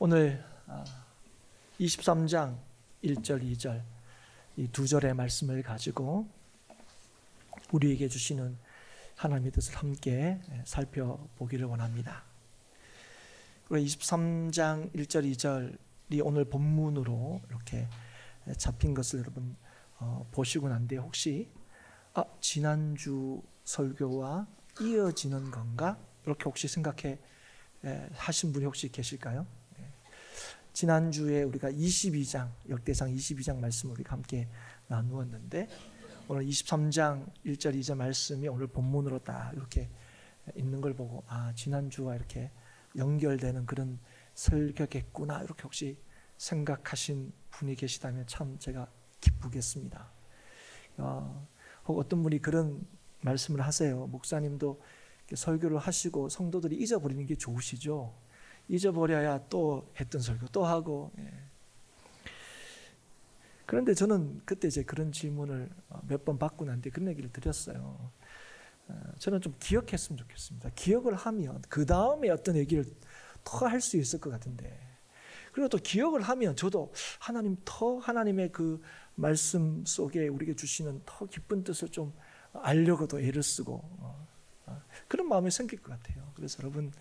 오늘 23장 1절 2절 이 두 절의 말씀을 가지고 우리에게 주시는 하나님의 뜻을 함께 살펴보기를 원합니다. 그리고 23장 1절 2절이 오늘 본문으로 이렇게 잡힌 것을 여러분 보시고 난 뒤에 혹시 지난주 설교와 이어지는 건가? 이렇게 혹시 생각해 하신 분이 혹시 계실까요? 지난주에 우리가 22장, 역대상 22장 말씀을 우리가 함께 나누었는데 오늘 23장 1절 2절 말씀이 오늘 본문으로 딱 이렇게 있는 걸 보고 지난주와 이렇게 연결되는 그런 설교겠구나 이렇게 혹시 생각하신 분이 계시다면 참 제가 기쁘겠습니다. 혹 어떤 분이 그런 말씀을 하세요. 목사님도 설교를 하시고 성도들이 잊어버리는 게 좋으시죠. 잊어버려야 또 했던 설교 또 하고. 그런데 저는 그때 이제 그런 질문을 몇 번 받고 난 뒤에 그런 얘기를 드렸어요. 저는 좀 기억했으면 좋겠습니다. 기억을 하면 그 다음에 어떤 얘기를 더 할 수 있을 것 같은데, 그리고 또 기억을 하면 저도 하나님의 그 말씀 속에 우리에게 주시는 더 깊은 뜻을 좀 알려고도 애를 쓰고 그런 마음이 생길 것 같아요. 그래서 여러분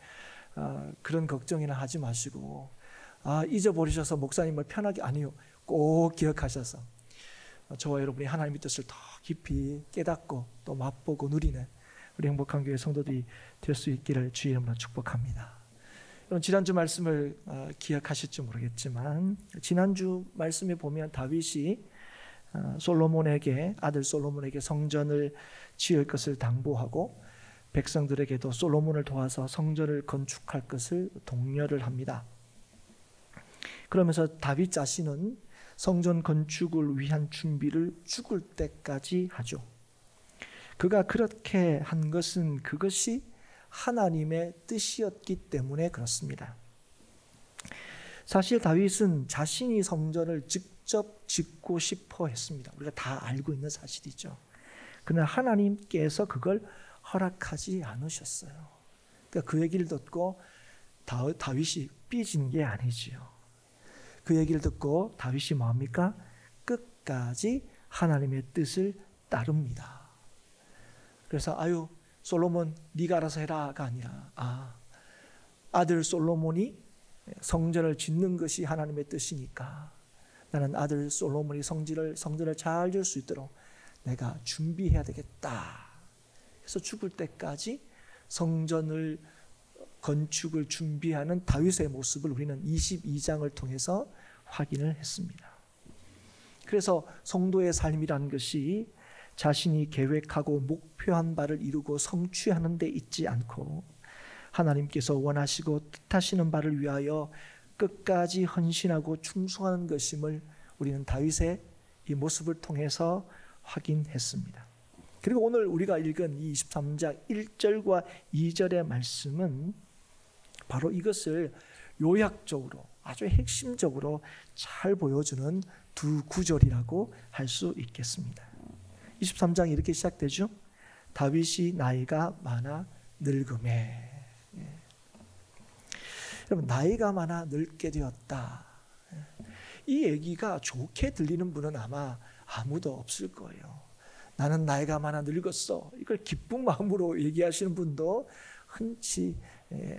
그런 걱정이나 하지 마시고 잊어버리셔서 목사님을 편하게 아니요, 꼭 기억하셔서 저와 여러분이 하나님의 뜻을 더 깊이 깨닫고 또 맛보고 누리는 우리 행복한 교회 성도들이 될 수 있기를 주의 이름으로 축복합니다. 여러분 지난주 말씀을 기억하실지 모르겠지만 지난주 말씀에 보면 다윗이 아들 솔로몬에게 성전을 지을 것을 당부하고 백성들에게도 솔로몬을 도와서 성전을 건축할 것을 독려를 합니다. 그러면서 다윗 자신은 성전 건축을 위한 준비를 죽을 때까지 하죠. 그가 그렇게 한 것은 그것이 하나님의 뜻이었기 때문에 그렇습니다. 사실 다윗은 자신이 성전을 직접 짓고 싶어 했습니다. 우리가 다 알고 있는 사실이죠. 그러나 하나님께서 그걸 허락하지 않으셨어요. 그러니까 그 얘기를 듣고 다윗이 삐진 게 아니지요. 그 얘기를 듣고 다윗이 뭡니까? 끝까지 하나님의 뜻을 따릅니다. 그래서 솔로몬 네가 알아서 해라가 아니라 아들 솔로몬이 성전을 짓는 것이 하나님의 뜻이니까 나는 아들 솔로몬이 성전을 잘 지을 수 있도록 내가 준비해야 되겠다. 그래서 죽을 때까지 성전을 건축을 준비하는 다윗의 모습을 우리는 22장을 통해서 확인을 했습니다. 그래서 성도의 삶이란 것이 자신이 계획하고 목표한 바를 이루고 성취하는 데 있지 않고 하나님께서 원하시고 뜻하시는 바를 위하여 끝까지 헌신하고 충성하는 것임을 우리는 다윗의 이 모습을 통해서 확인했습니다. 그리고 오늘 우리가 읽은 이 23장 1절과 2절의 말씀은 바로 이것을 요약적으로 아주 핵심적으로 잘 보여주는 두 구절이라고 할 수 있겠습니다. 23장이 이렇게 시작되죠. 다윗이 나이가 많아 늙음에. 여러분 나이가 많아 늙게 되었다. 이 얘기가 좋게 들리는 분은 아마 아무도 없을 거예요. 나는 나이가 많아 늙었어. 이걸 기쁜 마음으로 얘기하시는 분도 흔치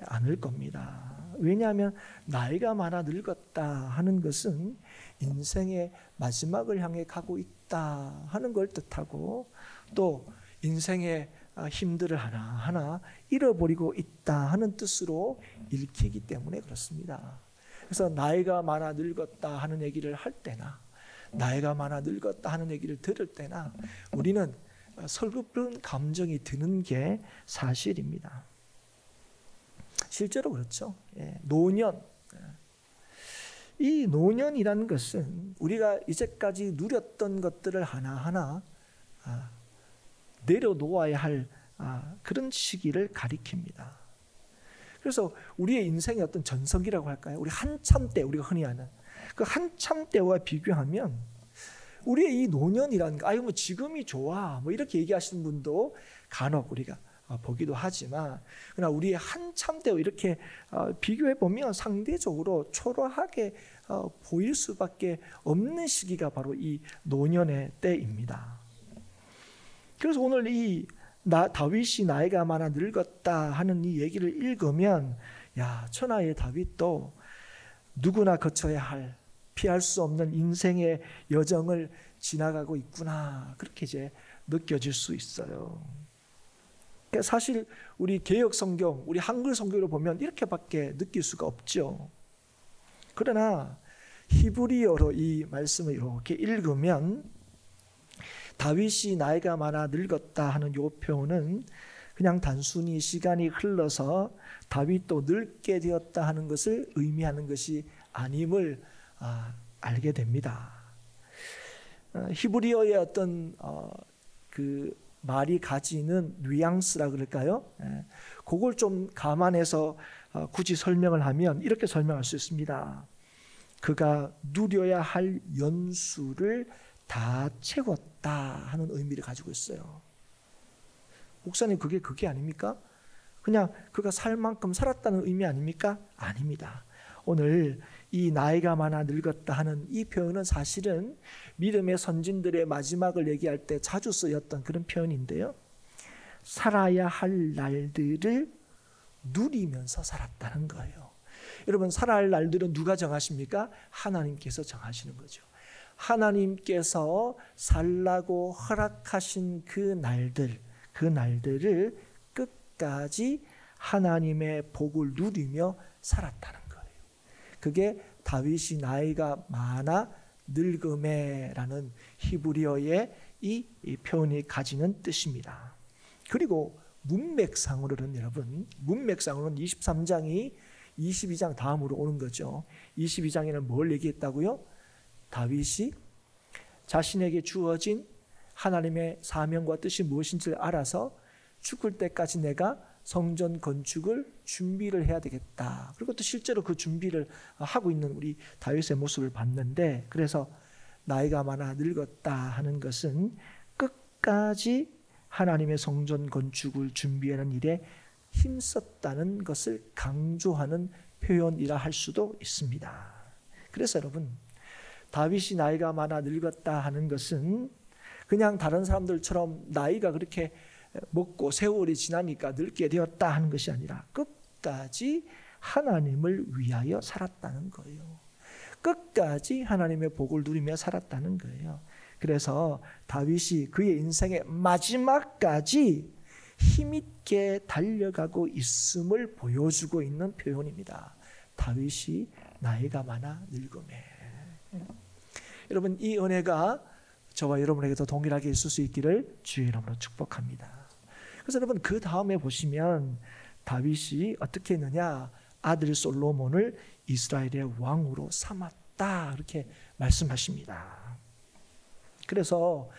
않을 겁니다. 왜냐하면 나이가 많아 늙었다 하는 것은 인생의 마지막을 향해 가고 있다 하는 걸 뜻하고 또 인생의 힘들을 하나하나 잃어버리고 있다 하는 뜻으로 읽히기 때문에 그렇습니다. 그래서 나이가 많아 늙었다 하는 얘기를 할 때나 나이가 많아 늙었다 하는 얘기를 들을 때나 우리는 설렜던 감정이 드는 게 사실입니다. 실제로 그렇죠. 노년. 이 노년이라는 것은 우리가 이제까지 누렸던 것들을 하나하나 내려놓아야 할 그런 시기를 가리킵니다. 그래서 우리의 인생의 어떤 전성기라고 할까요? 우리 한참 때 우리가 흔히 아는 그 한참 때와 비교하면 우리의 이 노년이라는 거, 뭐 지금이 좋아, 뭐 이렇게 얘기하시는 분도 간혹 우리가 보기도 하지만, 그러나 우리 한참 때 이렇게 비교해 보면 상대적으로 초라하게 보일 수밖에 없는 시기가 바로 이 노년의 때입니다. 그래서 오늘 이 다윗이 나이가 많아 늙었다 하는 이 얘기를 읽으면, 야, 천하의 다윗도 누구나 거쳐야 할, 피할 수 없는 인생의 여정을 지나가고 있구나, 그렇게 이제 느껴질 수 있어요. 사실 우리 개역 성경, 우리 한글 성경을 보면 이렇게밖에 느낄 수가 없죠. 그러나 히브리어로 이 말씀을 이렇게 읽으면 다윗이 나이가 많아 늙었다 하는 이 표현은 그냥 단순히 시간이 흘러서 다윗도 늙게 되었다 하는 것을 의미하는 것이 아님을 알게 됩니다. 히브리어의 어떤 그 말이 가지는 뉘앙스라 그럴까요? 그걸 좀 감안해서 굳이 설명을 하면 이렇게 설명할 수 있습니다. 그가 누려야 할 연수를 다 채웠다 하는 의미를 가지고 있어요. 목사님, 그게 아닙니까? 그냥 그가 살 만큼 살았다는 의미 아닙니까? 아닙니다. 오늘 이 나이가 많아 늙었다 하는 이 표현은 사실은 믿음의 선진들의 마지막을 얘기할 때 자주 쓰였던 그런 표현인데요, 살아야 할 날들을 누리면서 살았다는 거예요. 여러분, 살아야 할 날들은 누가 정하십니까? 하나님께서 정하시는 거죠. 하나님께서 살라고 허락하신 그 날들을 끝까지 하나님의 복을 누리며 살았다는 거예요. 그게 다윗이 나이가 많아 늙음에라는 히브리어의 이 표현이 가지는 뜻입니다. 그리고 문맥상으로는, 여러분, 문맥상으로는 23장이 22장 다음으로 오는 거죠. 22장에는 뭘 얘기했다고요? 다윗이 자신에게 주어진 하나님의 사명과 뜻이 무엇인지를 알아서 죽을 때까지 내가 성전 건축을 준비를 해야 되겠다. 그리고 또 실제로 그 준비를 하고 있는 우리 다윗의 모습을 봤는데, 그래서 나이가 많아 늙었다 하는 것은 끝까지 하나님의 성전 건축을 준비하는 일에 힘썼다는 것을 강조하는 표현이라 할 수도 있습니다. 그래서 여러분, 다윗이 나이가 많아 늙었다 하는 것은 그냥 다른 사람들처럼 나이가 그렇게 먹고 세월이 지나니까 늙게 되었다 하는 것이 아니라 끝까지 하나님을 위하여 살았다는 거예요. 끝까지 하나님의 복을 누리며 살았다는 거예요. 그래서 다윗이 그의 인생의 마지막까지 힘있게 달려가고 있음을 보여주고 있는 표현입니다. 다윗이 나이가 많아 늙음에. 여러분, 이 은혜가 저와 여러분에게도 동일하게 있을 수 있기를 주의 이름으로 축복합니다. 그래서 여러분, 그 다음에 보시면 다윗이 어떻게 했느냐, 아들 솔로몬을 이스라엘의 왕으로 삼았다, 이렇게 말씀하십니다. 그래서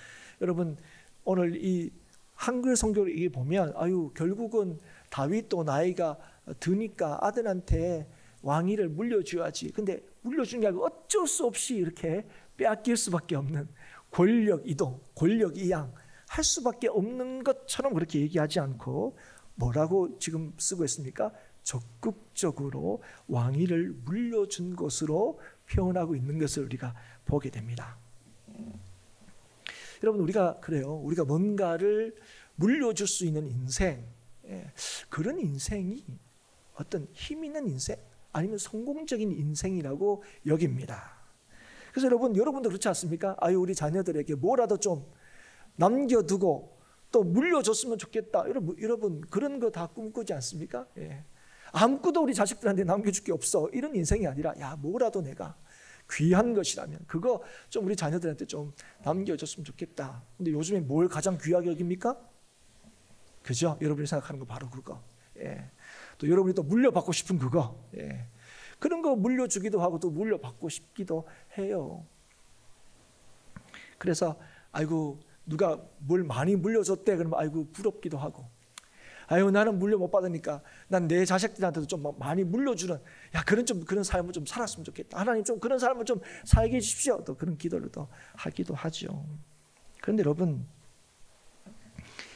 여러분, 오늘 이 한글 성경을 보면 결국은 다윗도 나이가 드니까 아들한테 왕위를 물려줘야지. 근데 물려주는 게 아니고 어쩔 수 없이 이렇게 빼앗길 수밖에 없는 권력 이동, 권력 이양 할 수밖에 없는 것처럼 그렇게 얘기하지 않고 뭐라고 지금 쓰고 있습니까? 적극적으로 왕위를 물려준 것으로 표현하고 있는 것을 우리가 보게 됩니다. 여러분, 우리가 그래요. 우리가 뭔가를 물려줄 수 있는 인생, 그런 인생이 어떤 힘 있는 인생 아니면 성공적인 인생이라고 여깁니다. 그래서 여러분도 그렇지 않습니까? 우리 자녀들에게 뭐라도 좀 남겨두고 또 물려줬으면 좋겠다. 여러분 그런 거 다 꿈꾸지 않습니까? 아무것도 우리 자식들한테 남겨줄 게 없어, 이런 인생이 아니라 뭐라도 내가 귀한 것이라면 그거 좀 우리 자녀들한테 좀 남겨줬으면 좋겠다. 근데 요즘에 뭘 가장 귀하게 여깁니까? 그죠? 여러분이 생각하는 거 바로 그거. 또 여러분이 또 물려받고 싶은 그거. 그런 거 물려주기도 하고 또 물려받고 싶기도 해요. 그래서 누가 뭘 많이 물려줬대 그러면 부럽기도 하고, 나는 물려 못 받으니까 난 내 자식들한테도 좀 많이 물려주는 그런 삶을 좀 살았으면 좋겠다. 하나님 좀 그런 삶을 좀 살게 해주십시오. 또 그런 기도를 또 하기도 하죠. 그런데 여러분,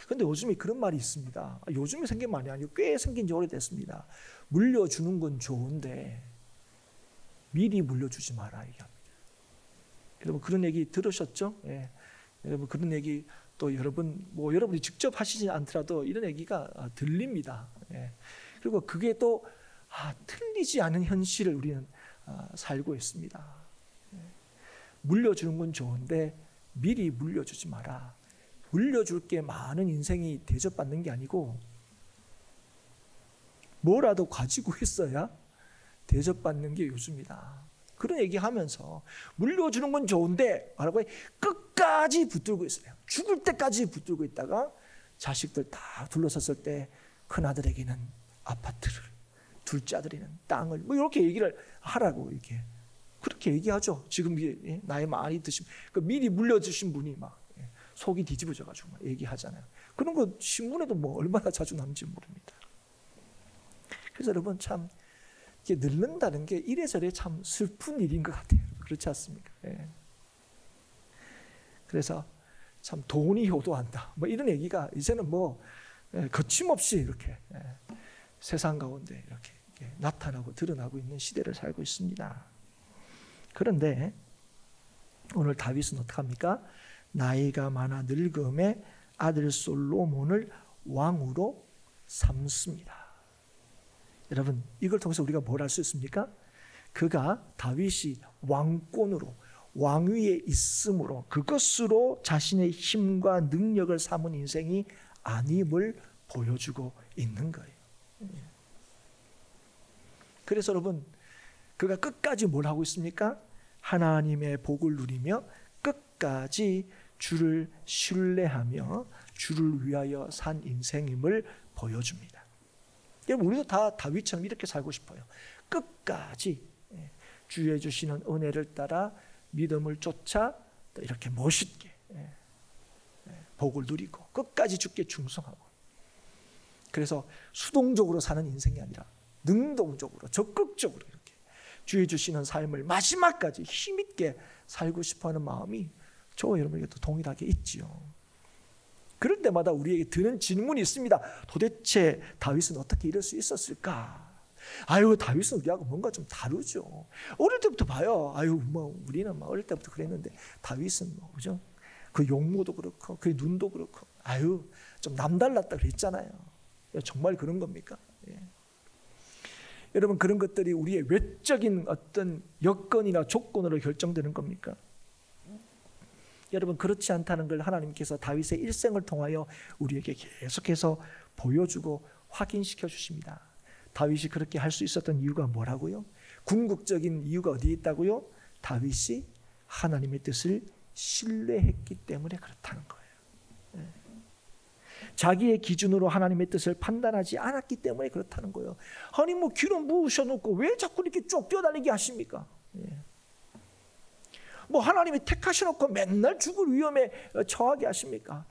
근데 요즘에 그런 말이 있습니다. 요즘에 생긴 말이 아니고 꽤 생긴 지 오래됐습니다. 물려주는 건 좋은데 미리 물려주지 마라 얘기합니다. 여러분 그런 얘기 들으셨죠? 예. 여러분 그런 얘기 또 여러분이 직접 하시지 않더라도 이런 얘기가 들립니다. 예. 그리고 그게 또 틀리지 않은 현실을 우리는 살고 있습니다. 예. 물려주는 건 좋은데 미리 물려주지 마라. 물려줄 게 많은 인생이 대접받는 게 아니고 뭐라도 가지고 있어야 대접받는 게 요즘이다. 그런 얘기하면서 물려주는 건 좋은데 라고 끝까지 붙들고 있어요. 죽을 때까지 붙들고 있다가 자식들 다 둘러섰을 때 큰아들에게는 아파트를, 둘째 아들에는 땅을 이렇게 얘기를 하라고 이렇게 그렇게 얘기하죠. 지금 나이 많이 드신 미리 물려주신 분이 막 속이 뒤집어져가지고 막 얘기하잖아요. 그런 거 신문에도 얼마나 자주 나오는지 모릅니다. 그래서 여러분 참 늙는다는 게 이래저래 참 슬픈 일인 것 같아요. 그렇지 않습니까? 예. 그래서 참 돈이 효도한다. 이런 얘기가 이제는 거침없이 이렇게 세상 가운데 이렇게 나타나고 드러나고 있는 시대를 살고 있습니다. 그런데 오늘 다윗은 어떡합니까? 나이가 많아 늙음에 아들 솔로몬을 왕으로 삼습니다. 여러분 이걸 통해서 우리가 뭘 알 수 있습니까? 그가 다윗이 왕권으로 왕위에 있음으로 그것으로 자신의 힘과 능력을 삼은 인생이 아님을 보여주고 있는 거예요. 그래서 여러분 그가 끝까지 뭘 하고 있습니까? 하나님의 복을 누리며 끝까지 주를 신뢰하며 주를 위하여 산 인생임을 보여줍니다. 여러분 우리도 다 다윗처럼 이렇게 살고 싶어요. 끝까지 주의 주시는 은혜를 따라 믿음을 쫓아 이렇게 멋있게 복을 누리고 끝까지 주께 충성하고 그래서 수동적으로 사는 인생이 아니라 능동적으로 적극적으로 이렇게 주의 주시는 삶을 마지막까지 힘있게 살고 싶어하는 마음이 저와 여러분에게도 동일하게 있지요. 그럴 때마다 우리에게 드는 질문이 있습니다. 도대체 다윗은 어떻게 이럴 수 있었을까? 다윗은 우리하고 뭔가 좀 다르죠. 어릴 때부터 봐요. 우리는 어릴 때부터 그랬는데 다윗은 그죠? 그 용모도 그렇고 그 눈도 그렇고 좀 남달랐다 그랬잖아요. 정말 그런 겁니까? 예. 여러분 그런 것들이 우리의 외적인 어떤 여건이나 조건으로 결정되는 겁니까? 여러분 그렇지 않다는 걸 하나님께서 다윗의 일생을 통하여 우리에게 계속해서 보여주고 확인시켜 주십니다. 다윗이 그렇게 할 수 있었던 이유가 뭐라고요? 궁극적인 이유가 어디에 있다고요? 다윗이 하나님의 뜻을 신뢰했기 때문에 그렇다는 거예요. 자기의 기준으로 하나님의 뜻을 판단하지 않았기 때문에 그렇다는 거예요. 아니 기름 부으셔놓고 왜 자꾸 이렇게 쭉 뛰어다니게 하십니까? 하나님이 택하셔놓고 맨날 죽을 위험에 처하게 하십니까?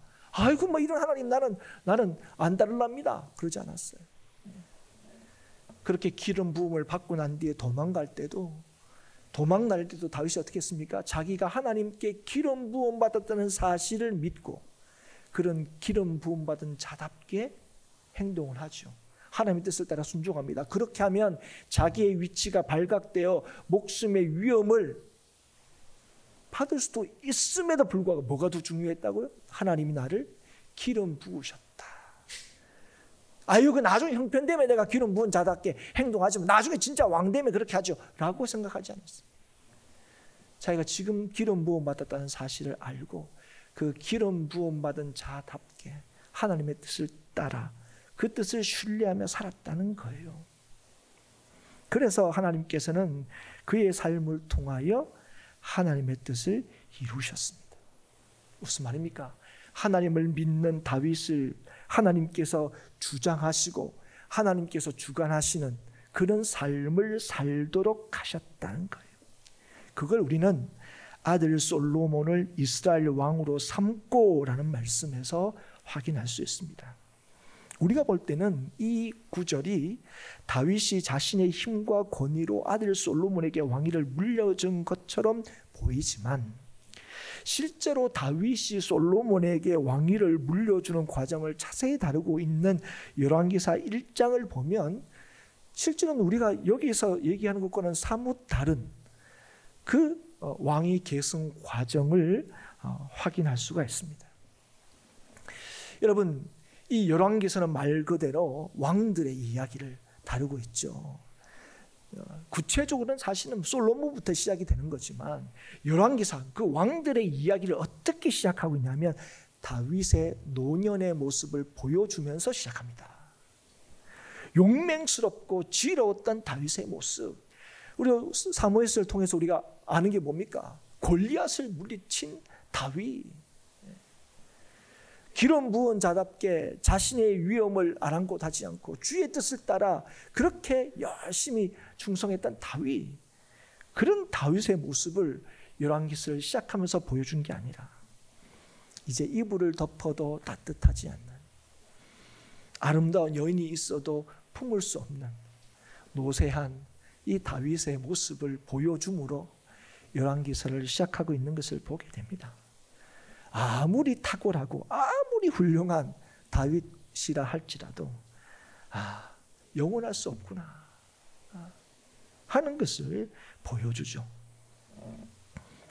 이런 하나님 나는 안 따르랍니다. 그러지 않았어요. 그렇게 기름 부음을 받고 난 뒤에 도망날 때도 다윗이 어떻게 했습니까? 자기가 하나님께 기름 부음 받았다는 사실을 믿고 그런 기름 부음 받은 자답게 행동을 하죠. 하나님의 뜻을 따라 순종합니다. 그렇게 하면 자기의 위치가 발각되어 목숨의 위험을 받을 수도 있음에도 불구하고 뭐가 더 중요했다고요? 하나님이 나를 기름 부으셨다. 그 나중에 형편되면 내가 기름 부은 자답게 행동하지만 나중에 진짜 왕 되면 그렇게 하죠 라고 생각하지 않았어요. 자기가 지금 기름 부음 받았다는 사실을 알고 그 기름 부음 받은 자답게 하나님의 뜻을 따라 그 뜻을 신뢰하며 살았다는 거예요. 그래서 하나님께서는 그의 삶을 통하여 하나님의 뜻을 이루셨습니다. 무슨 말입니까? 하나님을 믿는 다윗을 하나님께서 주장하시고 하나님께서 주관하시는 그런 삶을 살도록 하셨다는 거예요. 그걸 우리는 아들 솔로몬을 이스라엘 왕으로 삼고라는 말씀에서 확인할 수 있습니다. 우리가 볼 때는 이 구절이 다윗이 자신의 힘과 권위로 아들 솔로몬에게 왕위를 물려준 것처럼 보이지만 실제로 다윗이 솔로몬에게 왕위를 물려주는 과정을 자세히 다루고 있는 열왕기사 1장을 보면 실제로는 우리가 여기서 얘기하는 것과는 사뭇 다른 그 왕위 계승 과정을 확인할 수가 있습니다. 여러분, 이 열왕기서는 말 그대로 왕들의 이야기를 다루고 있죠. 구체적으로는 사실은 솔로몬부터 시작이 되는 거지만 열왕기사 그 왕들의 이야기를 어떻게 시작하고 있냐면 다윗의 노년의 모습을 보여주면서 시작합니다. 용맹스럽고 지혜로웠던 다윗의 모습. 우리 사무엘서를 통해서 우리가 아는 게 뭡니까? 골리앗을 물리친 다윗. 기름 부은 자답게 자신의 위험을 아랑곳하지 않고 주의 뜻을 따라 그렇게 열심히 충성했던 다윗. 그런 다윗의 모습을 열왕기서를 시작하면서 보여준 게 아니라 이제 이불을 덮어도 따뜻하지 않는, 아름다운 여인이 있어도 품을 수 없는 노쇠한 이 다윗의 모습을 보여줌으로 열왕기서를 시작하고 있는 것을 보게 됩니다. 아무리 탁월하고 아무리 훌륭한 다윗이라 할지라도 영원할 수 없구나 하는 것을 보여주죠.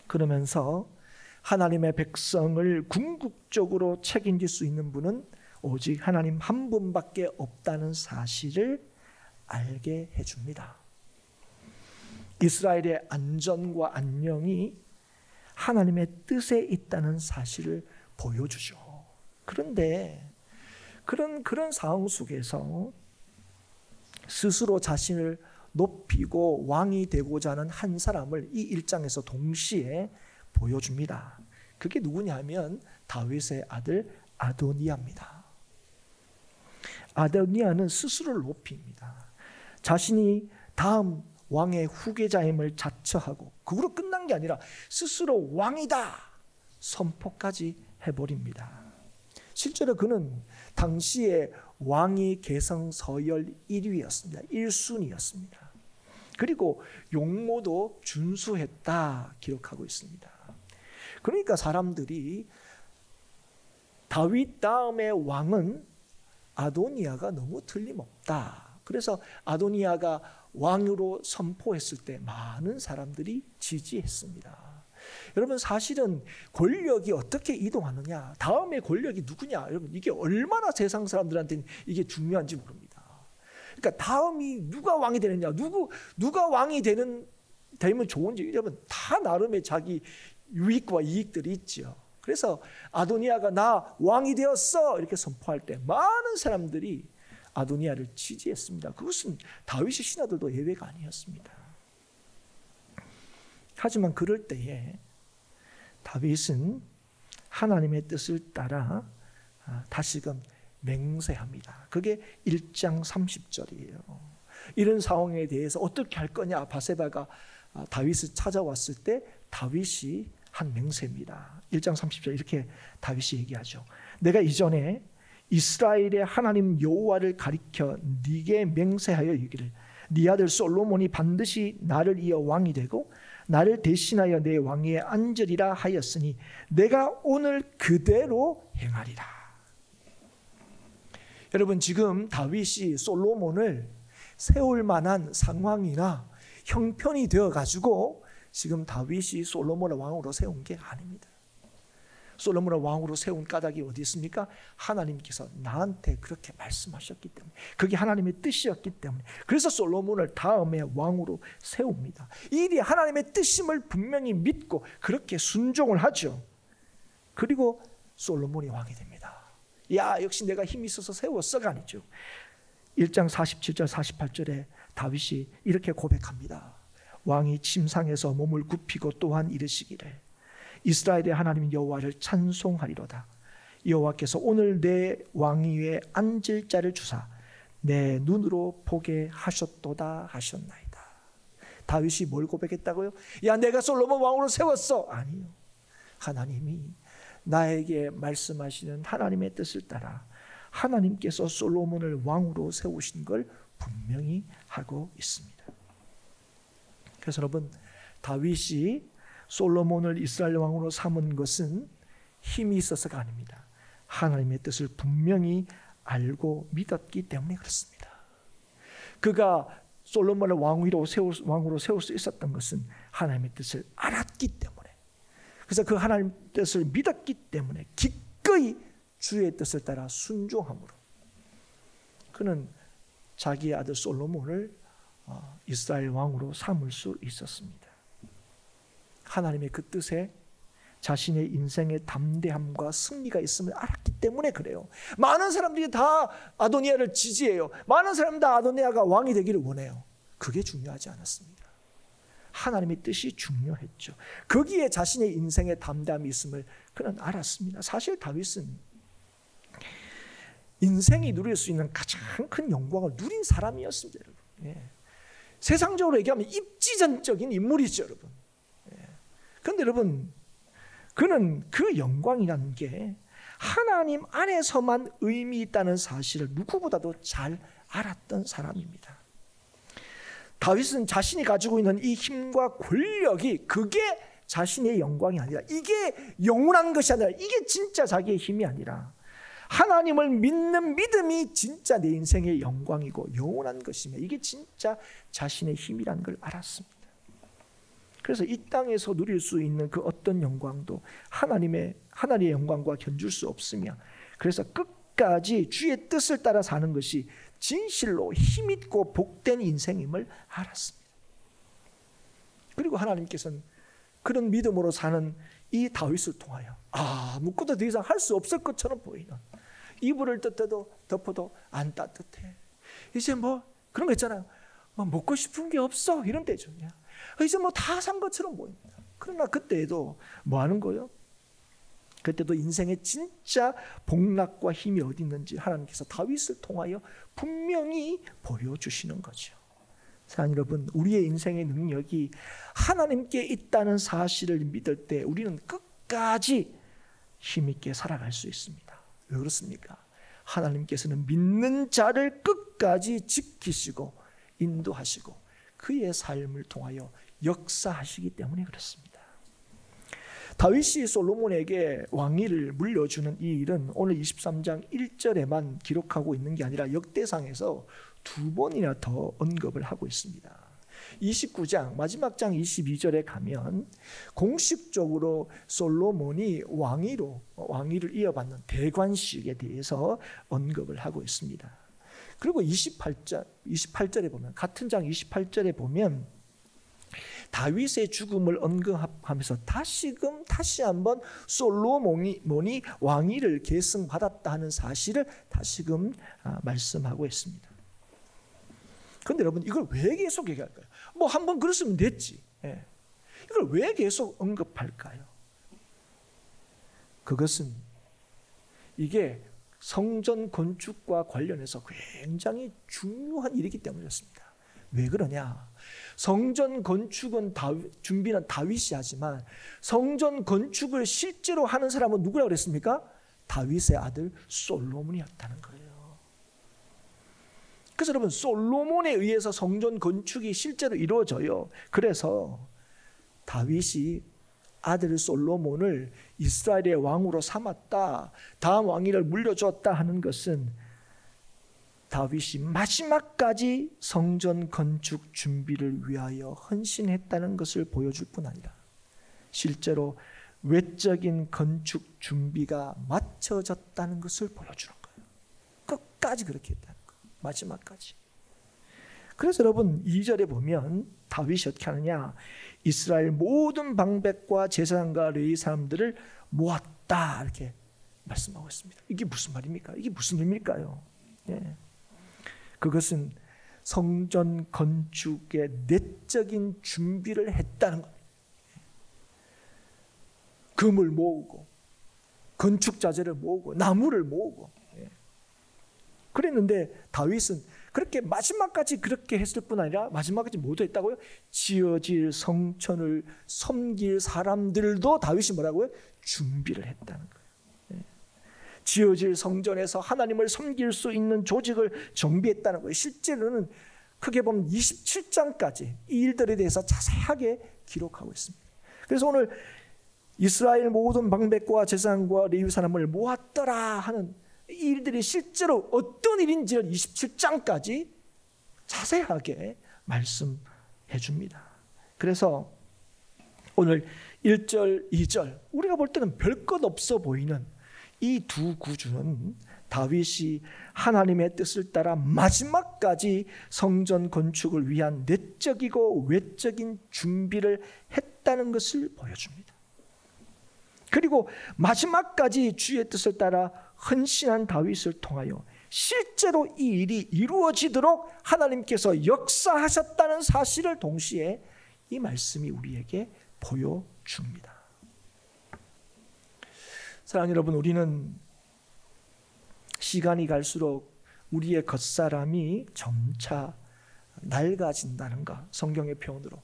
그러면서 하나님의 백성을 궁극적으로 책임질 수 있는 분은 오직 하나님 한 분밖에 없다는 사실을 알게 해줍니다. 이스라엘의 안전과 안녕이 하나님의 뜻에 있다는 사실을 보여주죠. 그런데 그런 상황 속에서 스스로 자신을 높이고 왕이 되고자 하는 한 사람을 이 1장에서 동시에 보여줍니다. 그게 누구냐면 다윗의 아들 아도니아입니다. 아도니아는 스스로를 높입니다. 자신이 다음 왕의 후계자임을 자처하고 그걸로 끝난 게 아니라 스스로 왕이다 선포까지 해버립니다. 실제로 그는 당시의 왕위 계승 서열 1위였습니다. 1순위였습니다. 그리고 용모도 준수했다 기록하고 있습니다. 그러니까 사람들이 다윗 다음의 왕은 아도니아가 너무 틀림없다. 그래서 아도니아가 왕으로 선포했을 때 많은 사람들이 지지했습니다. 여러분, 사실은 권력이 어떻게 이동하느냐, 다음에 권력이 누구냐, 여러분 이게 얼마나 세상 사람들한테는 이게 중요한지 모릅니다. 그러니까 다음이 누가 왕이 되느냐, 누가 왕이 되면 좋은지 여러분 다 나름의 자기 유익과 이익들이 있죠. 그래서 아도니아가 나 왕이 되었어 이렇게 선포할 때 많은 사람들이 아도니아를 지지했습니다. 그것은 다윗의 신하들도 예외가 아니었습니다. 하지만 그럴 때에 다윗은 하나님의 뜻을 따라 다시금 맹세합니다. 그게 1장 30절이에요. 이런 상황에 대해서 어떻게 할 거냐, 바세바가 다윗을 찾아왔을 때 다윗이 한 맹세입니다. 1장 30절 이렇게 다윗이 얘기하죠. 내가 이전에 이스라엘의 하나님 여호와를 가리켜 네게 맹세하여 이르기를 네 아들 솔로몬이 반드시 나를 이어 왕이 되고 나를 대신하여 내 왕위에 앉으리라 하였으니 내가 오늘 그대로 행하리라. 여러분, 지금 다윗이 솔로몬을 세울 만한 상황이나 형편이 되어 가지고 지금 다윗이 솔로몬을 왕으로 세운 게 아닙니다. 솔로몬을 왕으로 세운 까닭이 어디 있습니까? 하나님께서 나한테 그렇게 말씀하셨기 때문에, 그게 하나님의 뜻이었기 때문에, 그래서 솔로몬을 다음에 왕으로 세웁니다. 이 일이 하나님의 뜻임을 분명히 믿고 그렇게 순종을 하죠. 그리고 솔로몬이 왕이 됩니다. 야, 역시 내가 힘이 있어서 세웠어가 아니죠. 1장 47절 48절에 다윗이 이렇게 고백합니다. 왕이 침상에서 몸을 굽히고 또한 이르시기를 이스라엘의 하나님 여호와를 찬송하리로다. 여호와께서 오늘 내 왕위에 앉을 자를 주사 내 눈으로 보게 하셨도다 하셨나이다. 다윗이 뭘 고백했다고요? 야, 내가 솔로몬 왕으로 세웠어. 아니요. 하나님이 나에게 말씀하시는 하나님의 뜻을 따라 하나님께서 솔로몬을 왕으로 세우신 걸 분명히 하고 있습니다. 그래서 여러분, 다윗이 솔로몬을 이스라엘 왕으로 삼은 것은 힘이 있어서가 아닙니다. 하나님의 뜻을 분명히 알고 믿었기 때문에 그렇습니다. 그가 솔로몬을 왕으로 세울 수 있었던 것은 하나님의 뜻을 알았기 때문에, 그래서 그 하나님의 뜻을 믿었기 때문에 기꺼이 주의 뜻을 따라 순종함으로 그는 자기의 아들 솔로몬을 이스라엘 왕으로 삼을 수 있었습니다. 하나님의 그 뜻에 자신의 인생의 담대함과 승리가 있음을 알았기 때문에 그래요. 많은 사람들이 다 아도니아를 지지해요. 많은 사람들 다 아도니아가 왕이 되기를 원해요. 그게 중요하지 않았습니다. 하나님의 뜻이 중요했죠. 거기에 자신의 인생의 담대함이 있음을 그는 알았습니다. 사실 다윗은 인생이 누릴 수 있는 가장 큰 영광을 누린 사람이었습니다, 여러분. 예. 세상적으로 얘기하면 입지전적인 인물이죠, 여러분. 그런데 여러분, 그는 그 영광이라는 게 하나님 안에서만 의미 있다는 사실을 누구보다도 잘 알았던 사람입니다. 다윗은 자신이 가지고 있는 이 힘과 권력이 그게 자신의 영광이 아니라, 이게 영원한 것이 아니라, 이게 진짜 자기의 힘이 아니라 하나님을 믿는 믿음이 진짜 내 인생의 영광이고 영원한 것이며 이게 진짜 자신의 힘이라는 걸 알았습니다. 그래서 이 땅에서 누릴 수 있는 그 어떤 영광도 하나님의 영광과 견줄 수 없으며, 그래서 끝까지 주의 뜻을 따라 사는 것이 진실로 힘있고 복된 인생임을 알았습니다. 그리고 하나님께서는 그런 믿음으로 사는 이 다윗을 통하여 아무것도 더 이상 할 수 없을 것처럼 보이는, 이불을 덮어도 안 따뜻해, 이제 뭐 그런 거 있잖아요, 뭐 먹고 싶은 게 없어, 이런 때죠. 이제 뭐 다 산 것처럼 보입니다. 그러나 그때에도 뭐 하는 거예요? 그때도 인생의 진짜 복락과 힘이 어디 있는지 하나님께서 다윗을 통하여 분명히 보여주시는 거죠. 사랑하는 여러분, 우리의 인생의 능력이 하나님께 있다는 사실을 믿을 때 우리는 끝까지 힘있게 살아갈 수 있습니다. 왜 그렇습니까? 하나님께서는 믿는 자를 끝까지 지키시고 인도하시고 그의 삶을 통하여 역사하시기 때문에 그렇습니다. 다윗이 솔로몬에게 왕위를 물려주는 이 일은 오늘 23장 1절에만 기록하고 있는 게 아니라 역대상에서 2번이나 더 언급을 하고 있습니다. 29장 마지막 장 22절에 가면 공식적으로 솔로몬이 왕위를 이어받는 대관식에 대해서 언급을 하고 있습니다. 그리고 28절에 보면, 같은 장 28절에 보면 다윗의 죽음을 언급하면서 다시 한번 솔로몬이 왕위를 계승받았다 하는 사실을 다시금 말씀하고 있습니다. 그런데 여러분, 이걸 왜 계속 얘기할까요? 뭐 한번 그랬으면 됐지. 이걸 왜 계속 언급할까요? 그것은 이게 성전 건축과 관련해서 굉장히 중요한 일이기 때문이었습니다. 왜 그러냐? 성전 건축은 준비는 다윗이 하지만 성전 건축을 실제로 하는 사람은 누구라고 그랬습니까? 다윗의 아들 솔로몬이었다는 거예요. 그래서 여러분, 솔로몬에 의해서 성전 건축이 실제로 이루어져요. 그래서 다윗이 아들 솔로몬을 이스라엘의 왕으로 삼았다, 다음 왕위를 물려줬다 하는 것은 다윗이 마지막까지 성전 건축 준비를 위하여 헌신했다는 것을 보여줄 뿐 아니라 실제로 외적인 건축 준비가 마쳐졌다는 것을 보여주는 거예요. 끝까지 그렇게 했다는 거예요. 마지막까지. 그래서 여러분, 2절에 보면 다윗이 어떻게 하느냐? 이스라엘 모든 방백과 제사장과 레위 사람들을 모았다, 이렇게 말씀하고 있습니다. 이게 무슨 말입니까? 이게 무슨 의미일까요? 그것은 성전 건축의 내적인 준비를 했다는 겁니다. 금을 모으고 건축 자재를 모으고 나무를 모으고 그랬는데 다윗은 그렇게 마지막까지 그렇게 했을 뿐 아니라 마지막까지 모두 했다고요? 지어질 성전을 섬길 사람들도 다윗이 뭐라고요? 준비를 했다는 거예요. 지어질 성전에서 하나님을 섬길 수 있는 조직을 정비했다는 거예요. 실제로는 크게 보면 27장까지 이 일들에 대해서 자세하게 기록하고 있습니다. 그래서 오늘 이스라엘 모든 방백과 제사장과 레위 사람을 모았더라 하는 이 일들이 실제로 어떤 일인지를 27장까지 자세하게 말씀해 줍니다. 그래서 오늘 1절, 2절 우리가 볼 때는 별것 없어 보이는 이 두 구주는 다윗이 하나님의 뜻을 따라 마지막까지 성전 건축을 위한 내적이고 외적인 준비를 했다는 것을 보여줍니다. 그리고 마지막까지 주의 뜻을 따라 헌신한 다윗을 통하여 실제로 이 일이 이루어지도록 하나님께서 역사하셨다는 사실을 동시에 이 말씀이 우리에게 보여줍니다. 사랑하는 여러분, 우리는 시간이 갈수록 우리의 겉사람이 점차 낡아진다는 것, 성경의 표현으로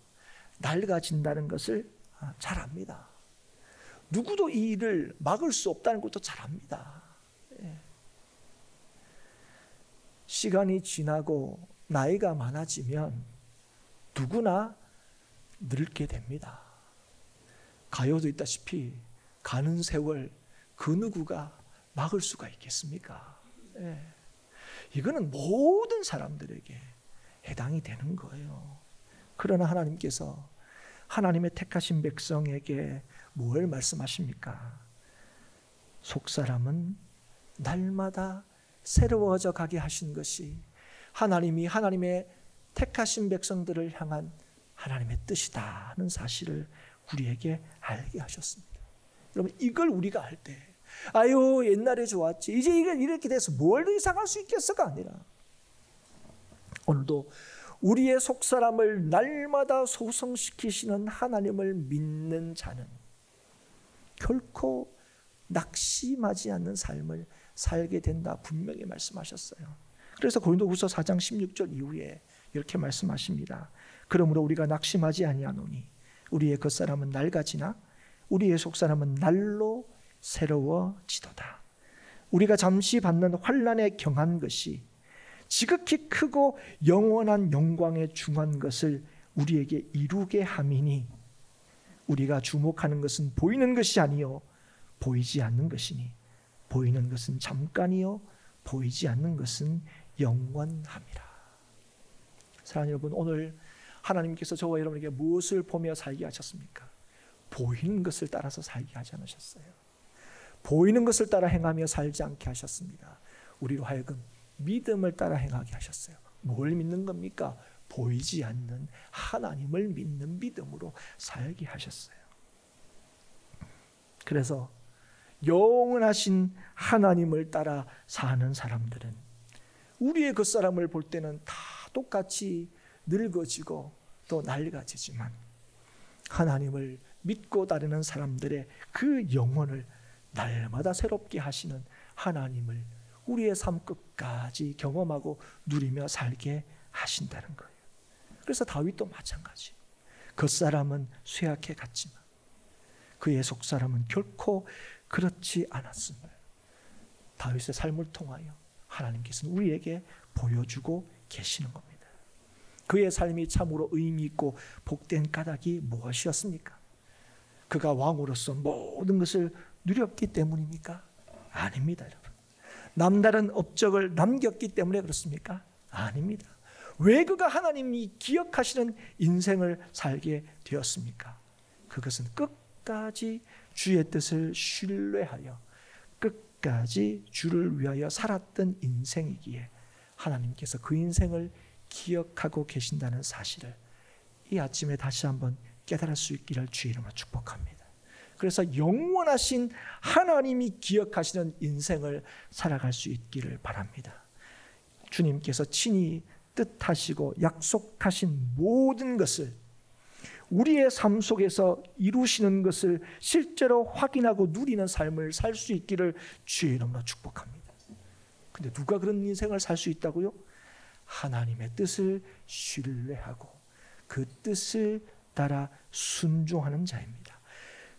낡아진다는 것을 잘 압니다. 누구도 이 일을 막을 수 없다는 것도 잘 압니다. 시간이 지나고 나이가 많아지면 누구나 늙게 됩니다. 가요도 있다시피 가는 세월 그 누구가 막을 수가 있겠습니까? 이거는 모든 사람들에게 해당이 되는 거예요. 그러나 하나님께서 하나님의 택하신 백성에게 뭘 말씀하십니까? 속사람은 날마다 새로워져 가게 하신 것이 하나님이 하나님의 택하신 백성들을 향한 하나님의 뜻이다 하는 사실을 우리에게 알게 하셨습니다. 여러분, 이걸 우리가 알 때 아유 옛날에 좋았지 이제 이렇게 돼서 뭘 더 이상할 수 있겠어가 아니라 오늘도 우리의 속사람을 날마다 소성시키시는 하나님을 믿는 자는 결코 낙심하지 않는 삶을 살게 된다 분명히 말씀하셨어요. 그래서 고린도후서 4장 16절 이후에 이렇게 말씀하십니다. 그러므로 우리가 낙심하지 아니하노니 우리의 겉사람은 낡아지나 우리의 속사람은 날로 새로워지도다. 우리가 잠시 받는 환난에 경한 것이 지극히 크고 영원한 영광에 중한 것을 우리에게 이루게 함이니 우리가 주목하는 것은 보이는 것이 아니요 보이지 않는 것이니 보이는 것은 잠깐이요 보이지 않는 것은 영원함이라. 사랑하는 여러분, 오늘 하나님께서 저와 여러분에게 무엇을 보며 살게 하셨습니까? 보이는 것을 따라서 살게 하지 않으셨어요. 보이는 것을 따라 행하며 살지 않게 하셨습니다. 우리로 하여금 믿음을 따라 행하게 하셨어요. 뭘 믿는 겁니까? 보이지 않는 하나님을 믿는 믿음으로 살게 하셨어요. 그래서 영원하신 하나님을 따라 사는 사람들은 우리의 겉사람을 볼 때는 다 똑같이 늙어지고 또 낡아지지만 하나님을 믿고 따르는 사람들의 그 영혼을 날마다 새롭게 하시는 하나님을 우리의 삶 끝까지 경험하고 누리며 살게 하신다는 거예요. 그래서 다윗도 마찬가지. 겉사람은 쇠약해 갔지만 그의 속사람은 결코 그렇지 않았음을 다윗의 삶을 통하여 하나님께서는 우리에게 보여주고 계시는 겁니다. 그의 삶이 참으로 의미 있고 복된 까닭이 무엇이었습니까? 그가 왕으로서 모든 것을 누렸기 때문입니까? 아닙니다, 여러분. 남다른 업적을 남겼기 때문에 그렇습니까? 아닙니다. 왜 그가 하나님이 기억하시는 인생을 살게 되었습니까? 그것은 끝까지 주의 뜻을 신뢰하여 끝까지 주를 위하여 살았던 인생이기에 하나님께서 그 인생을 기억하고 계신다는 사실을 이 아침에 다시 한번 깨달을 수 있기를 주의 이름으로 축복합니다. 그래서 영원하신 하나님이 기억하시는 인생을 살아갈 수 있기를 바랍니다. 주님께서 친히 뜻하시고 약속하신 모든 것을 우리의 삶 속에서 이루시는 것을 실제로 확인하고 누리는 삶을 살 수 있기를 주의 이름으로 축복합니다. 근데 누가 그런 인생을 살 수 있다고요? 하나님의 뜻을 신뢰하고 그 뜻을 따라 순종하는 자입니다.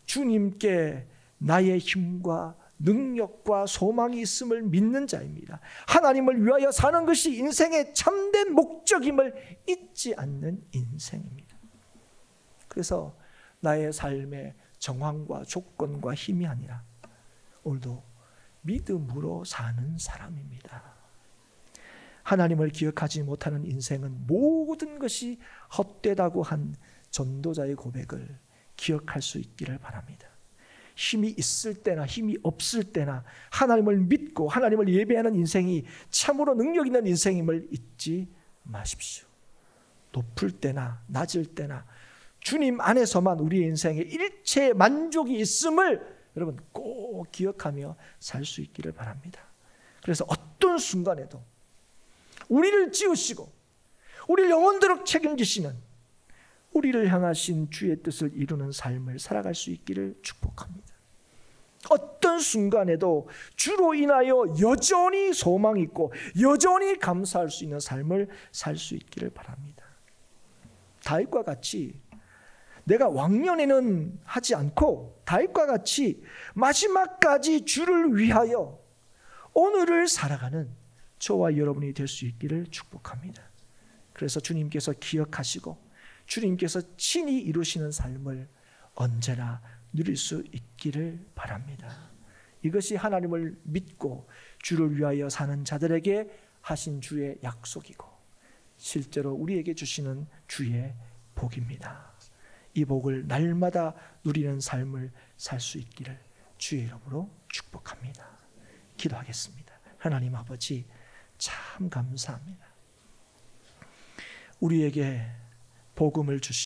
주님께 나의 힘과 능력과 소망이 있음을 믿는 자입니다. 하나님을 위하여 사는 것이 인생의 참된 목적임을 잊지 않는 인생입니다. 그래서 나의 삶의 정황과 조건과 힘이 아니라 오늘도 믿음으로 사는 사람입니다. 하나님을 기억하지 못하는 인생은 모든 것이 헛되다고 한 전도자의 고백을 기억할 수 있기를 바랍니다. 힘이 있을 때나 힘이 없을 때나 하나님을 믿고 하나님을 예배하는 인생이 참으로 능력 있는 인생임을 잊지 마십시오. 높을 때나 낮을 때나 주님 안에서만 우리의 인생에 일체의 만족이 있음을 여러분 꼭 기억하며 살 수 있기를 바랍니다. 그래서 어떤 순간에도 우리를 지으시고 우리를 영원토록 책임지시는 우리를 향하신 주의 뜻을 이루는 삶을 살아갈 수 있기를 축복합니다. 어떤 순간에도 주로 인하여 여전히 소망 있고 여전히 감사할 수 있는 삶을 살 수 있기를 바랍니다. 다윗과 같이 내가 왕년에는 하지 않고 다윗과 같이 마지막까지 주를 위하여 오늘을 살아가는 저와 여러분이 될 수 있기를 축복합니다. 그래서 주님께서 기억하시고 주님께서 친히 이루시는 삶을 언제나 누릴 수 있기를 바랍니다. 이것이 하나님을 믿고 주를 위하여 사는 자들에게 하신 주의 약속이고 실제로 우리에게 주시는 주의 복입니다. 이 복을 날마다 누리는 삶을 살 수 있기를 주의 이름으로 축복합니다. 기도하겠습니다. 하나님 아버지 참 감사합니다. 우리에게 복음을 주시